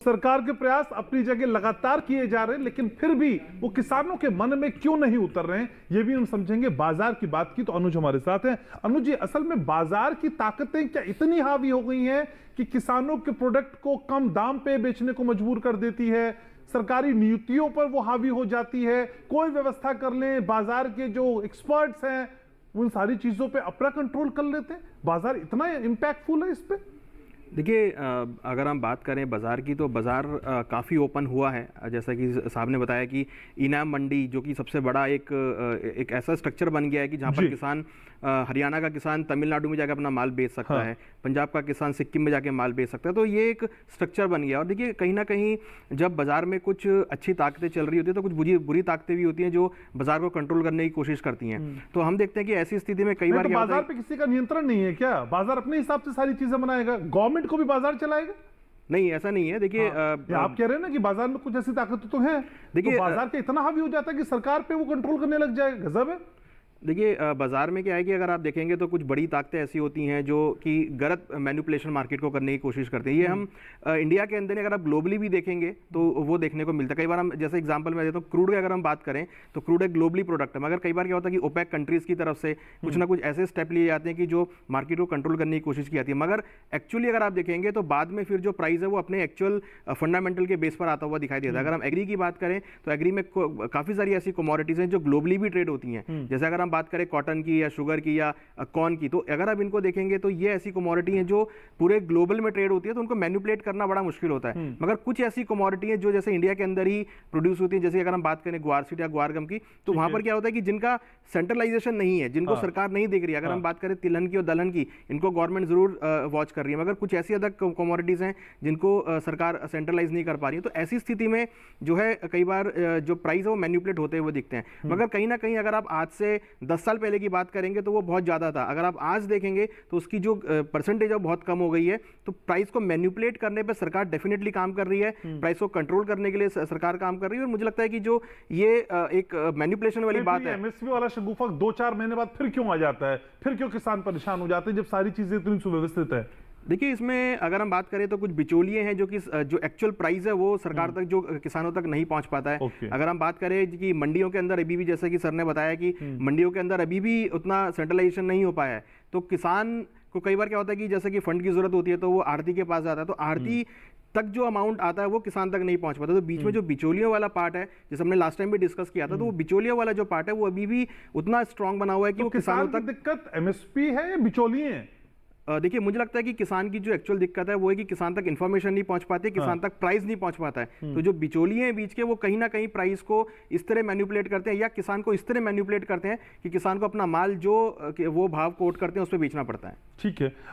सरकार के प्रयास अपनी जगह लगातार किए जा रहे हैं, लेकिन फिर भी वो किसानों के मन में क्यों नहीं उतर रहे हैं, ये भी हम समझेंगे। बाजार की बात की तो अनुज हमारे साथ हैं। अनुज जी, असल में बाजार की ताकतें क्या इतनी हावी हो गई हैं कि किसानों के प्रोडक्ट को कम दाम पे बेचने को मजबूर कर देती है? सरकारी नीतियों पर वो हावी हो जाती है? कोई व्यवस्था कर लें, बाजार के जो एक्सपर्ट्स हैं उन सारी चीजों पे अपना कंट्रोल कर लेते हैं? बाजार इतना इंपैक्टफुल है इस पे? देखिए, अगर हम बात करें बाज़ार की तो बाज़ार काफ़ी ओपन हुआ है। जैसा कि साहब ने बताया कि इनाम मंडी जो कि सबसे बड़ा एक ऐसा स्ट्रक्चर बन गया है कि जहाँ पर किसान हरियाणा का किसान तमिलनाडु में जाकर अपना माल बेच सकता है, पंजाब का किसान सिक्किम में जाके माल बेच सकता है। तो ये एक स्ट्रक्चर बन गया। और देखिए, कहीं ना कहीं जब बाज़ार में कुछ अच्छी ताकतें चल रही होती है तो कुछ बुरी ताकतें भी होती हैं जो बाज़ार को कंट्रोल करने की कोशिश करती हैं। तो हम देखते हैं कि ऐसी स्थिति में कई बार बाजार पे किसी का नियंत्रण नहीं है क्या? बाजार अपने हिसाब से सारी चीजें बनाएगा, गवर्नमेंट को भी बाजार चलाएगा? नहीं, ऐसा नहीं है। देखिए, आप कह रहे हैं ना कि बाजार में कुछ ऐसी ताकत तो है। देखिए, तो बाजार के इतना हावी हो जाता है कि सरकार पे वो कंट्रोल करने लग जाए। गजब है। देखिए, बाजार में क्या है कि अगर आप देखेंगे तो कुछ बड़ी ताकतें ऐसी होती हैं जो कि गलत मैनिपुलेशन मार्केट को करने की कोशिश करते हैं। ये हम इंडिया के अंदर अगर आप ग्लोबली भी देखेंगे तो वो देखने को मिलता है। कई बार हम, जैसे एग्जांपल मैं देता हूँ, क्रूड की अगर हम बात करें तो क्रूड एक ग्लोबली प्रोडक्ट है, मगर कई बार क्या होता है कि ओपेक कंट्रीज की तरफ से कुछ ना कुछ ऐसे स्टेप लिए जाते हैं कि जो मार्केट को कंट्रोल करने की कोशिश की जाती है। मगर एक्चुअली अगर आप देखेंगे तो बाद में फिर जो प्राइस है वो अपने एक्चुअल फंडामेंटल के बेस पर आता हुआ दिखाई देता है। अगर हम एग्री की बात करें तो एग्री में काफ़ी सारी ऐसी कमोडिटीज़ हैं जो ग्लोबली भी ट्रेड होती हैं। जैसे अगर हम बात करें कॉटन या शुगर की या कॉर्न की, तो अगर आप इनको देखेंगे तो ये ऐसी कमोडिटी हैं जो पूरे ग्लोबल में ट्रेड होती है, तो उनको मैनिपुलेट करना बड़ा मुश्किल होता है। मगर कुछ ऐसी कमोडिटी हैं जो जैसे इंडिया के अंदर ही प्रोड्यूस होती है, जैसे अगर हम बात करें ग्वारसीड या ग्वारगम की, तो वहां पर क्या होता है कि जिनका सेंट्रलाइजेशन नहीं है, जिनको सरकार नहीं देख रही है। अगर हम बात करें तिलहन की और दलहन की, इनको गवर्नमेंट जरूर वॉच कर रही है, मगर कुछ ऐसी अदर कमोडिटीज हैं जिनको सरकार सेंट्रलाइज नहीं कर पा रही है। तो ऐसी स्थिति में जो है कई बार जो प्राइस है वो मैनिपुलेट होते हुए दिखते हैं। मगर कहीं ना कहीं अगर आप आज से 10 साल पहले की बात करेंगे तो वो बहुत ज़्यादा था। अगर आप आज देखेंगे तो उसकी जो परसेंटेज है बहुत कम हो गई है। तो प्राइस को मैनिपुलेट करने पे सरकार डेफिनेटली काम कर रही है, प्राइस को कंट्रोल करने के लिए सरकार काम कर रही है। और मुझे लगता है कि जो ये एक मैनिपुलेशन वाली बात है, एमएसपी वाला शगुफा 2-4 महीने बाद फिर क्यों आ जाता है? फिर क्यों किसान परेशान हो जाते हैं जब सारी चीजें इतनी सुव्यवस्थित है? देखिए, इसमें अगर हम बात करें तो कुछ बिचौलिए हैं जो कि जो एक्चुअल प्राइस है वो सरकार तक, जो किसानों तक नहीं पहुंच पाता है। अगर हम बात करें कि मंडियों के अंदर अभी भी, जैसे कि सर ने बताया कि मंडियों के अंदर अभी भी उतना सेंट्रलाइजेशन नहीं हो पाया है, तो किसान को कई बार क्या होता है कि जैसे कि फंड की जरूरत होती है तो वो आढ़ती के पास जाता है, तो आढ़ती तक जो अमाउंट आता है वो किसान तक नहीं पहुंच पाता। तो बीच में जो बिचौलियों वाला पार्ट है, जैसे हमने लास्ट टाइम भी डिस्कस किया था, तो वो बिचौलियों वाला जो पार्ट है वो अभी भी उतना स्ट्रांग बना हुआ है कि वो किसानों तक। दिक्कत एमएसपी है या बिचौलिए हैं? देखिए, मुझे लगता है कि किसान की जो एक्चुअल दिक्कत है वो है कि किसान तक इन्फॉर्मेशन नहीं पहुंच पाती, किसान तक प्राइस नहीं पहुंच पाता है। तो जो बिचौलिए हैं बीच के, वो कहीं ना कहीं प्राइस को इस तरह मैनिपुलेट करते हैं या किसान को इस तरह मैनिपुलेट करते हैं कि किसान को अपना माल जो वो भाव कोट करते हैं उस पर बेचना पड़ता है। ठीक है।